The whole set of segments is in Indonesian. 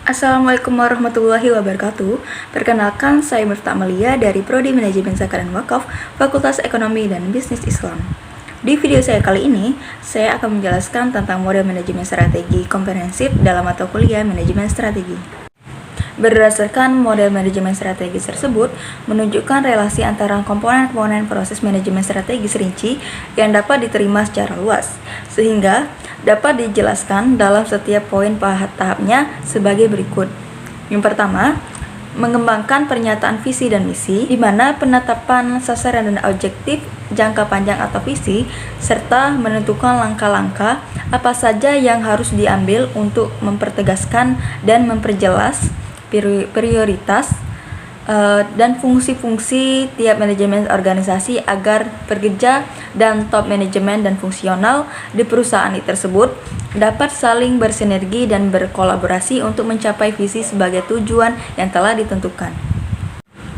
Assalamualaikum warahmatullahi wabarakatuh. Perkenalkan, saya Miftah Amalia dari Prodi Manajemen Zakat dan Wakaf, Fakultas Ekonomi dan Bisnis Islam. Di video saya kali ini, saya akan menjelaskan tentang model manajemen strategi komprehensif dalam mata kuliah manajemen strategi. Berdasarkan model manajemen strategis tersebut, menunjukkan relasi antara komponen-komponen proses manajemen strategis rinci yang dapat diterima secara luas, sehingga dapat dijelaskan dalam setiap poin tahapnya sebagai berikut. Yang pertama, mengembangkan pernyataan visi dan misi, di mana penetapan sasaran dan objektif jangka panjang atau visi, serta menentukan langkah-langkah apa saja yang harus diambil untuk mempertegaskan dan memperjelas prioritas dan fungsi-fungsi tiap manajemen organisasi agar pekerja dan top manajemen dan fungsional di perusahaan tersebut dapat saling bersinergi dan berkolaborasi untuk mencapai visi sebagai tujuan yang telah ditentukan.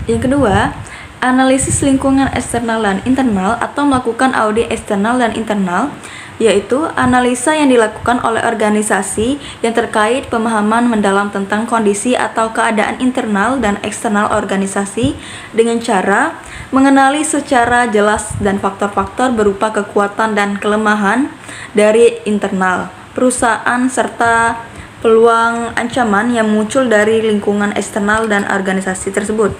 Yang kedua, analisis lingkungan eksternal dan internal atau melakukan audit eksternal dan internal, yaitu analisa yang dilakukan oleh organisasi yang terkait pemahaman mendalam tentang kondisi atau keadaan internal dan eksternal organisasi dengan cara mengenali secara jelas dan faktor-faktor berupa kekuatan dan kelemahan dari internal perusahaan serta peluang ancaman yang muncul dari lingkungan eksternal dan organisasi tersebut.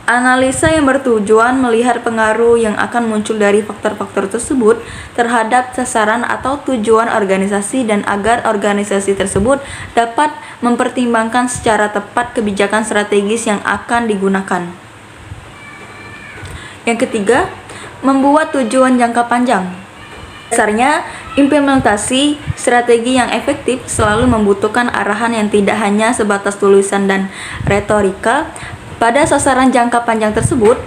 Analisa yang bertujuan melihat pengaruh yang akan muncul dari faktor-faktor tersebut terhadap sasaran atau tujuan organisasi dan agar organisasi tersebut dapat mempertimbangkan secara tepat kebijakan strategis yang akan digunakan. Yang ketiga, membuat tujuan jangka panjang. Dasarnya, implementasi strategi yang efektif selalu membutuhkan arahan yang tidak hanya sebatas tulisan dan retorika. Pada sasaran jangka panjang tersebut,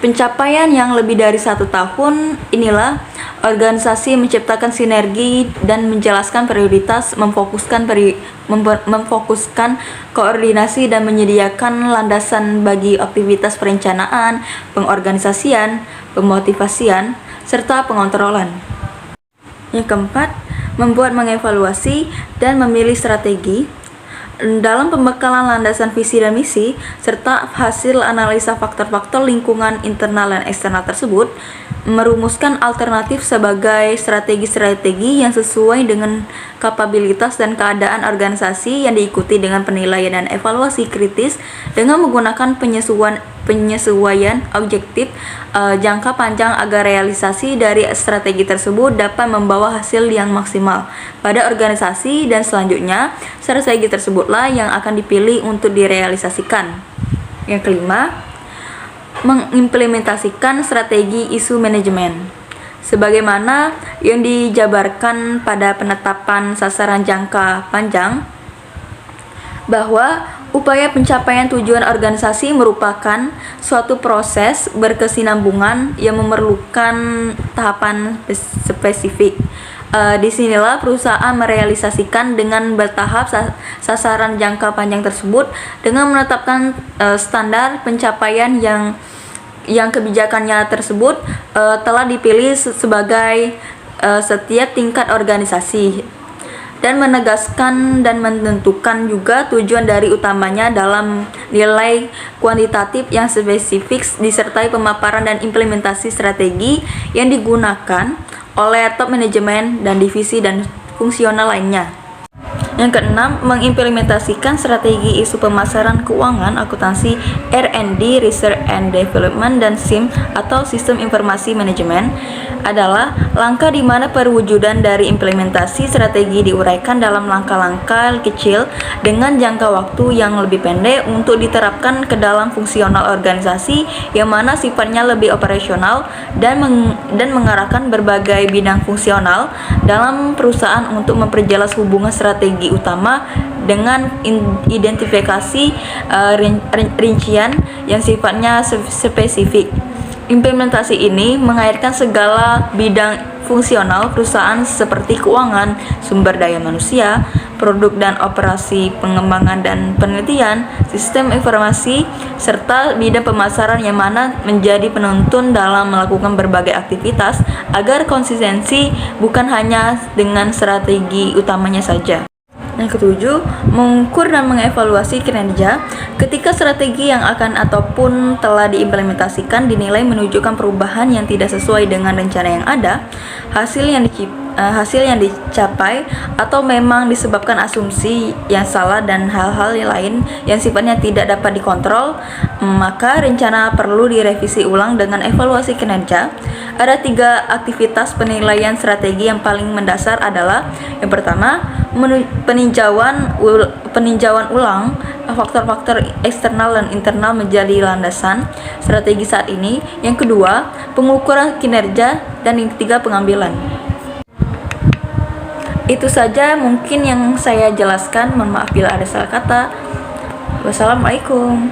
pencapaian yang lebih dari 1 tahun inilah organisasi menciptakan sinergi dan menjelaskan prioritas, memfokuskan koordinasi dan menyediakan landasan bagi aktivitas perencanaan, pengorganisasian, pemotivasian, serta pengontrolan. Yang keempat, mengevaluasi dan memilih strategi. Dalam pembekalan landasan visi dan misi, serta hasil analisa faktor-faktor lingkungan internal dan eksternal tersebut, merumuskan alternatif sebagai strategi-strategi yang sesuai dengan kapabilitas dan keadaan organisasi yang diikuti dengan penilaian dan evaluasi kritis dengan menggunakan penyesuaian objektif jangka panjang agar realisasi dari strategi tersebut dapat membawa hasil yang maksimal pada organisasi, dan selanjutnya strategi tersebutlah yang akan dipilih untuk direalisasikan. Yang kelima, mengimplementasikan strategi isu manajemen sebagaimana yang dijabarkan pada penetapan sasaran jangka panjang, bahwa upaya pencapaian tujuan organisasi merupakan suatu proses berkesinambungan yang memerlukan tahapan spesifik. Disinilah perusahaan merealisasikan dengan bertahap sasaran jangka panjang tersebut dengan menetapkan standar pencapaian yang kebijakannya tersebut telah dipilih sebagai setiap tingkat organisasi, dan menegaskan dan menentukan juga tujuan dari utamanya dalam nilai kuantitatif yang spesifik disertai pemaparan dan implementasi strategi yang digunakan oleh top manajemen dan divisi dan fungsional lainnya. Yang keenam, mengimplementasikan strategi isu pemasaran keuangan akuntansi R&D Research and Development dan SIM atau Sistem Informasi Manajemen adalah langkah di mana perwujudan dari implementasi strategi diuraikan dalam langkah-langkah kecil dengan jangka waktu yang lebih pendek untuk diterapkan ke dalam fungsional organisasi yang mana sifatnya lebih operasional dan mengarahkan berbagai bidang fungsional dalam perusahaan untuk memperjelas hubungan strategi utama dengan identifikasi rincian yang sifatnya spesifik. Implementasi ini mengaitkan segala bidang fungsional perusahaan seperti keuangan, sumber daya manusia, produk dan operasi, pengembangan dan penelitian, sistem informasi, serta bidang pemasaran yang mana menjadi penuntun dalam melakukan berbagai aktivitas agar konsistensi bukan hanya dengan strategi utamanya saja. Yang ketujuh, mengukur dan mengevaluasi kinerja ketika strategi yang akan ataupun telah diimplementasikan dinilai menunjukkan perubahan yang tidak sesuai dengan rencana yang ada, hasil yang dicapai atau memang disebabkan asumsi yang salah dan hal-hal lain yang sifatnya tidak dapat dikontrol, maka rencana perlu direvisi ulang dengan evaluasi kinerja. Ada 3 aktivitas penilaian strategi yang paling mendasar adalah: yang pertama, peninjauan ulang faktor-faktor eksternal dan internal menjadi landasan strategi saat ini. Yang kedua, pengukuran kinerja, dan yang ketiga, pengambilan. Itu saja mungkin yang saya jelaskan. Mohon maaf bila ada salah kata. Wassalamualaikum.